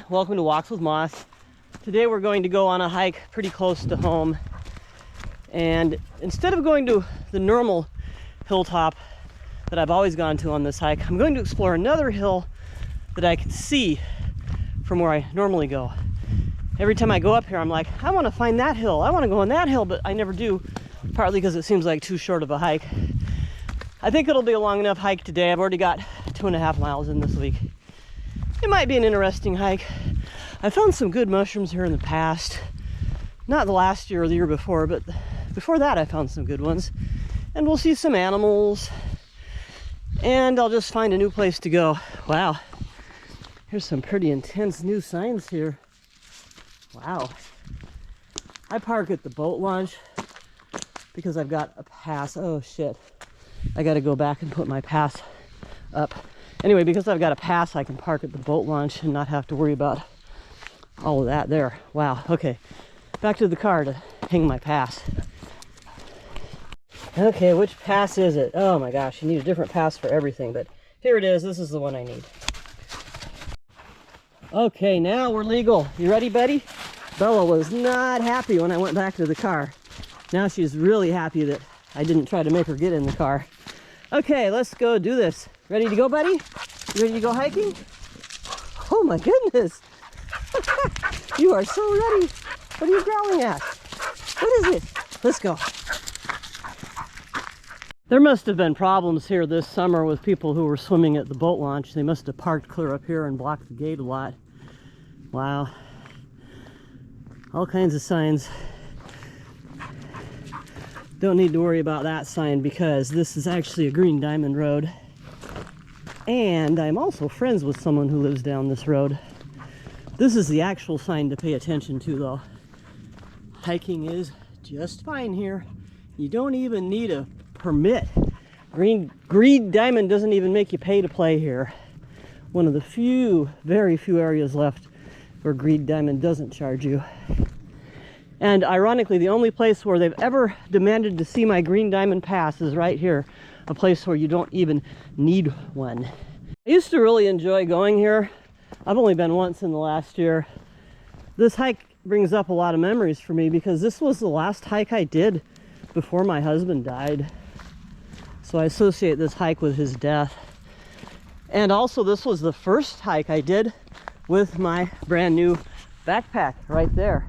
welcome to Walks with Moss. Today we're going to go on a hike pretty close to home, and instead of going to the normal hilltop that I've always gone to on this hike, I'm going to explore another hill that I can see from where I normally go. Every time I go up here I'm like, I want to find that hill, I want to go on that hill, but I never do, partly because it seems like too short of a hike. I think it'll be a long enough hike today. I've already got 2.5 miles in this week. It might be an interesting hike. I found some good mushrooms here in the past. Not the last year or the year before, but before that I found some good ones. And we'll see some animals. And I'll just find a new place to go. Wow. Here's some pretty intense new signs here. Wow. I park at the boat launch because I've got a pass. Oh shit. I gotta go back and put my pass up. Anyway, because I've got a pass, I can park at the boat launch and not have to worry about all of that there. Wow, okay. Back to the car to hang my pass. Okay, which pass is it? Oh my gosh, you need a different pass for everything, but here it is. This is the one I need. Okay, now we're legal. You ready, buddy? Bella was not happy when I went back to the car. Now she's really happy that I didn't try to make her get in the car. Okay, let's go do this. Ready to go, buddy? You ready to go hiking? Oh my goodness! You are so ready. What are you growling at? What is it? Let's go. There must have been problems here this summer with people who were swimming at the boat launch. They must have parked clear up here and blocked the gate a lot. Wow. All kinds of signs. Don't need to worry about that sign because this is actually a green diamond road. And I'm also friends with someone who lives down this road. This is the actual sign to pay attention to though. Hiking is just fine here. You don't even need a permit. Green diamond doesn't even make you pay to play here. One of the few, very few areas left where green diamond doesn't charge you. And ironically, the only place where they've ever demanded to see my green diamond pass is right here. A place where you don't even need one. I used to really enjoy going here. I've only been once in the last year. This hike brings up a lot of memories for me because this was the last hike I did before my husband died. So I associate this hike with his death. And also this was the first hike I did with my brand new backpack right there.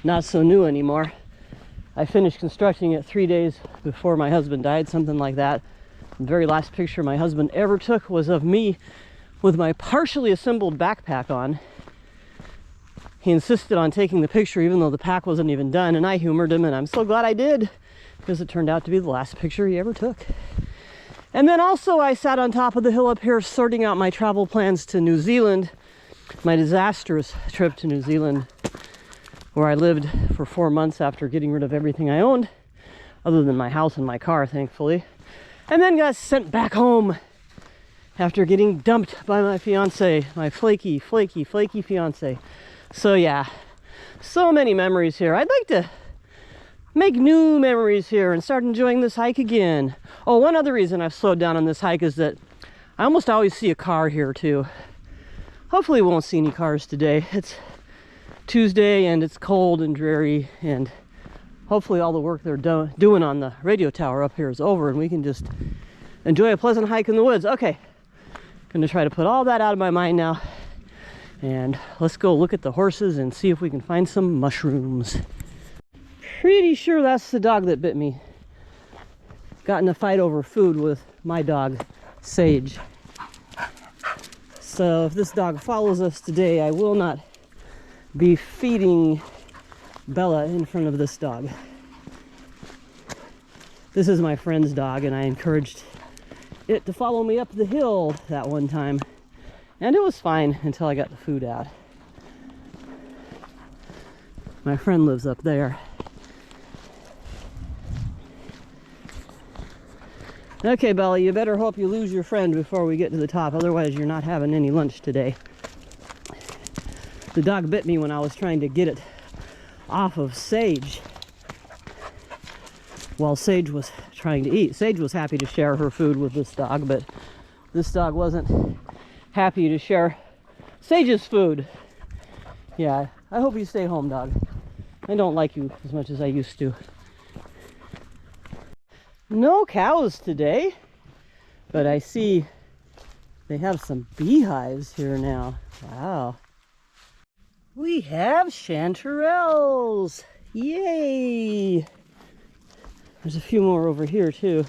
Not so new anymore. I finished constructing it 3 days before my husband died, something like that. The very last picture my husband ever took was of me with my partially assembled backpack on. He insisted on taking the picture even though the pack wasn't even done, and I humored him, and I'm so glad I did because it turned out to be the last picture he ever took. And then also I sat on top of the hill up here sorting out my travel plans to New Zealand, my disastrous trip to New Zealand, where I lived for 4 months after getting rid of everything I owned, other than my house and my car, thankfully, and then got sent back home after getting dumped by my fiance, my flaky fiance. So yeah, so many memories here. I'd like to make new memories here and start enjoying this hike again. Oh, one other reason I've slowed down on this hike is that I almost always see a car here too. Hopefully we won't see any cars today. It's Tuesday and it's cold and dreary, and hopefully all the work they're doing on the radio tower up here is over and we can just enjoy a pleasant hike in the woods. Okay, gonna try to put all that out of my mind now, and let's go look at the horses and see if we can find some mushrooms. Pretty sure that's the dog that bit me. Got in a fight over food with my dog, Sage. So if this dog follows us today, I will not be feeding Bella in front of this dog. This is my friend's dog, and I encouraged it to follow me up the hill that one time, and it was fine until I got the food out. My friend lives up there. Okay, Bella, you better hope you lose your friend before we get to the top, otherwise you're not having any lunch today. The dog bit me when I was trying to get it off of Sage while Sage was trying to eat. Sage was happy to share her food with this dog, but this dog wasn't happy to share Sage's food. Yeah, I hope you stay home, dog. I don't like you as much as I used to. No cows today, but I see they have some beehives here now. Wow. We have chanterelles. Yay! There's a few more over here too.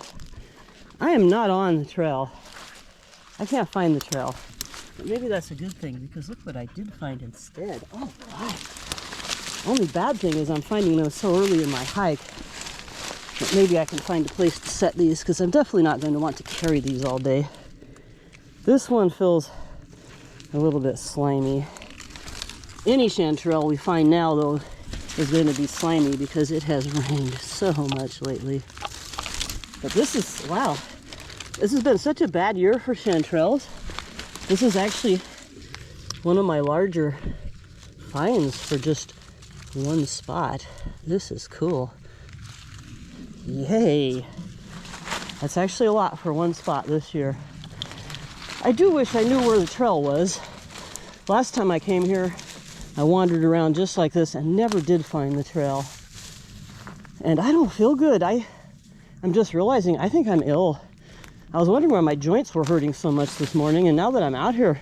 I am not on the trail. I can't find the trail. But maybe that's a good thing, because look what I did find instead. Oh, wow. Only bad thing is I'm finding them so early in my hike that maybe I can find a place to set these, because I'm definitely not going to want to carry these all day. This one feels a little bit slimy. Any chanterelle we find now, though, is going to be slimy because it has rained so much lately. But this is, wow, this has been such a bad year for chanterelles. This is actually one of my larger finds for just one spot. This is cool. Yay! That's actually a lot for one spot this year. I do wish I knew where the trail was. Last time I came here, I wandered around just like this and never did find the trail. And I don't feel good. I'm just realizing I think I'm ill. I was wondering why my joints were hurting so much this morning, and now that I'm out here,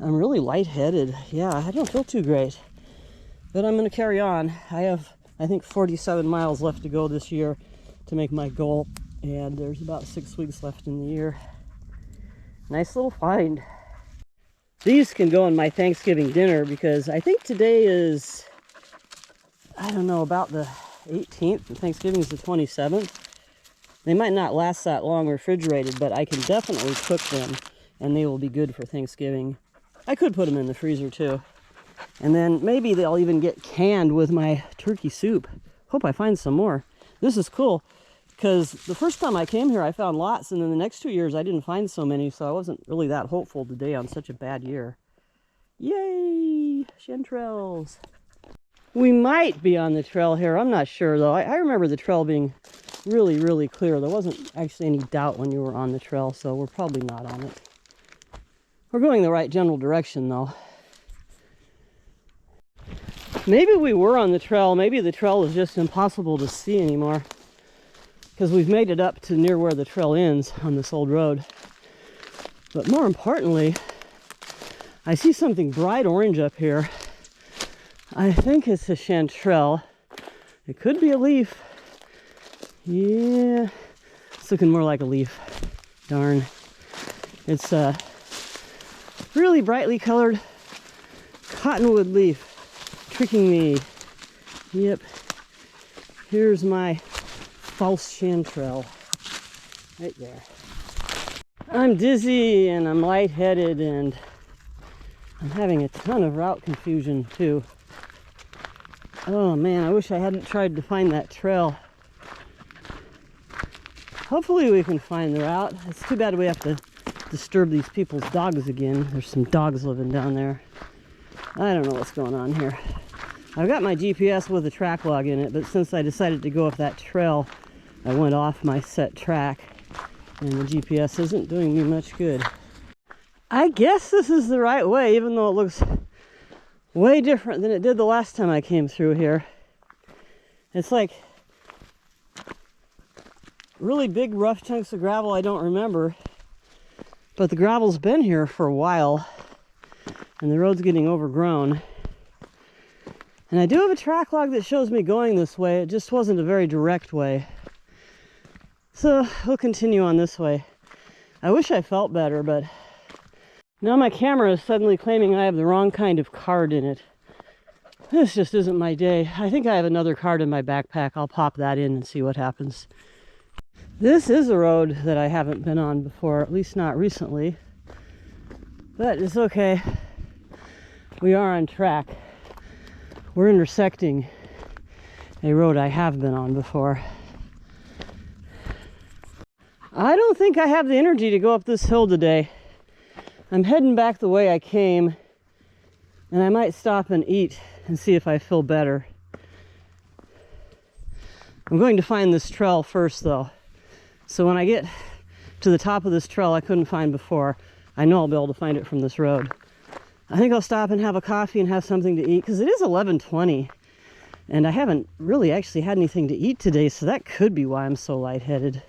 I'm really lightheaded. Yeah, I don't feel too great. But I'm going to carry on. I have, I think, 47 miles left to go this year to make my goal, and there's about 6 weeks left in the year. Nice little find. These can go in my Thanksgiving dinner because I think today is, I don't know, about the 18th, and Thanksgiving is the 27th. They might not last that long refrigerated, but I can definitely cook them, and they will be good for Thanksgiving. I could put them in the freezer too. And then maybe they'll even get canned with my turkey soup. Hope I find some more. This is cool, because the first time I came here I found lots, and then the next 2 years I didn't find so many, so I wasn't really that hopeful today on such a bad year. Yay! Chanterelles. We might be on the trail here. I'm not sure though. I remember the trail being really, really clear. There wasn't actually any doubt when you were on the trail, so we're probably not on it. We're going the right general direction though. Maybe we were on the trail. Maybe the trail is just impossible to see anymore, because we've made it up to near where the trail ends on this old road. But more importantly, I see something bright orange up here. I think it's a chanterelle. It could be a leaf. Yeah, it's looking more like a leaf. Darn. It's a really brightly colored cottonwood leaf, tricking me. Yep. Here's my false chanterelle. Right there. I'm dizzy and I'm lightheaded and I'm having a ton of route confusion too. Oh man, I wish I hadn't tried to find that trail. Hopefully we can find the route. It's too bad we have to disturb these people's dogs again. There's some dogs living down there. I don't know what's going on here. I've got my GPS with a track log in it, but since I decided to go up that trail, I went off my set track, and the GPS isn't doing me much good. I guess this is the right way, even though it looks way different than it did the last time I came through here. It's like really big rough chunks of gravel I don't remember, but the gravel's been here for a while and the road's getting overgrown. And I do have a track log that shows me going this way. It just wasn't a very direct way. So we'll continue on this way. I wish I felt better, but now my camera is suddenly claiming I have the wrong kind of card in it. This just isn't my day. I think I have another card in my backpack. I'll pop that in and see what happens. This is a road that I haven't been on before, at least not recently. But it's okay. We are on track. We're intersecting a road I have been on before. I don't think I have the energy to go up this hill today. I'm heading back the way I came, and I might stop and eat and see if I feel better. I'm going to find this trail first though. So when I get to the top of this trail I couldn't find before, I know I'll be able to find it from this road. I think I'll stop and have a coffee and have something to eat, because it is 11:20 and I haven't really actually had anything to eat today, so that could be why I'm so lightheaded.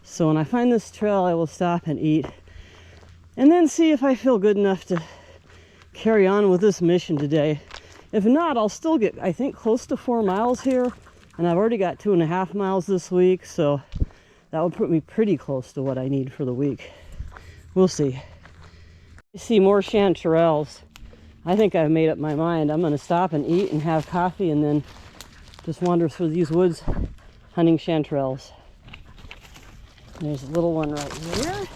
So when I find this trail, I will stop and eat and then see if I feel good enough to carry on with this mission today. If not, I'll still get, I think, close to 4 miles here, and I've already got 2.5 miles this week, so that would put me pretty close to what I need for the week. We'll see. I see more chanterelles. I think I've made up my mind. I'm going to stop and eat and have coffee and then just wander through these woods hunting chanterelles. There's a little one right here.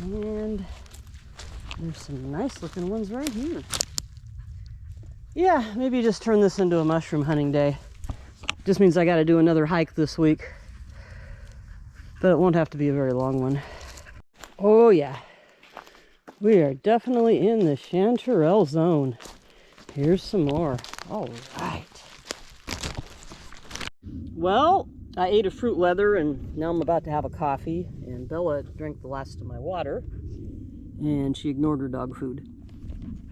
And there's some nice looking ones right here. Yeah, maybe just turn this into a mushroom hunting day. Just means I got to do another hike this week. But it won't have to be a very long one. Oh yeah. We are definitely in the chanterelle zone. Here's some more. All right. Well, I ate a fruit leather and now I'm about to have a coffee. And Bella drank the last of my water. And she ignored her dog food.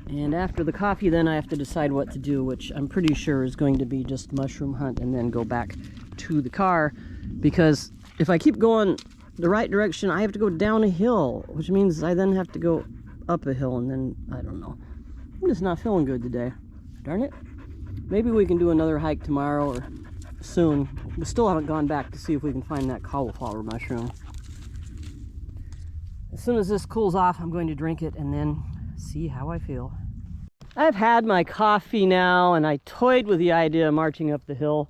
And after the coffee, then I have to decide what to do, which I'm pretty sure is going to be just mushroom hunt and then go back to the car. Because if I keep going the right direction, I have to go down a hill, which means I then have to go up a hill, and then I don't know. I'm just not feeling good today. Darn it. Maybe we can do another hike tomorrow or soon. We still haven't gone back to see if we can find that cauliflower mushroom. As soon as this cools off, I'm going to drink it and then see how I feel. I've had my coffee now, and I toyed with the idea of marching up the hill,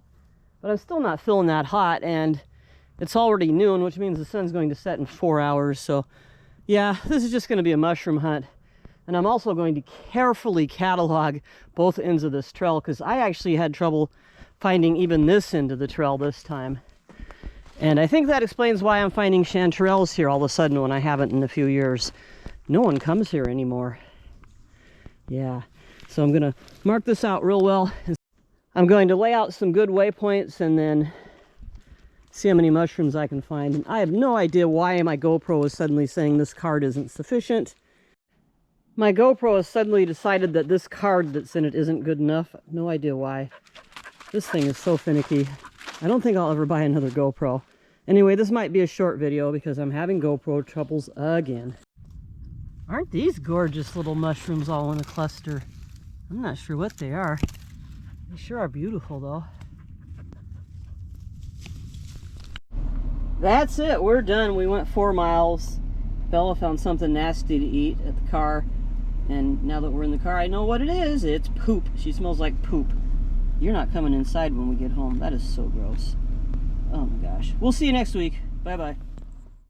but I'm still not feeling that hot, and it's already noon, which means the sun's going to set in 4 hours. So yeah, this is just going to be a mushroom hunt. And I'm also going to carefully catalog both ends of this trail, because I actually had trouble finding even this end of the trail this time. And I think that explains why I'm finding chanterelles here all of a sudden when I haven't in a few years. No one comes here anymore. Yeah, so I'm going to mark this out real well. I'm going to lay out some good waypoints and then see how many mushrooms I can find. And I have no idea why my GoPro is suddenly saying this card isn't sufficient. My GoPro has suddenly decided that this card that's in it isn't good enough. No idea why. This thing is so finicky. I don't think I'll ever buy another GoPro. Anyway, this might be a short video because I'm having GoPro troubles again. Aren't these gorgeous little mushrooms all in a cluster? I'm not sure what they are. They sure are beautiful though. That's it, we're done. We went 4 miles. Bella found something nasty to eat at the car. And now that we're in the car, I know what it is. It's poop. She smells like poop. You're not coming inside when we get home. That is so gross. Oh my gosh. We'll see you next week. Bye-bye.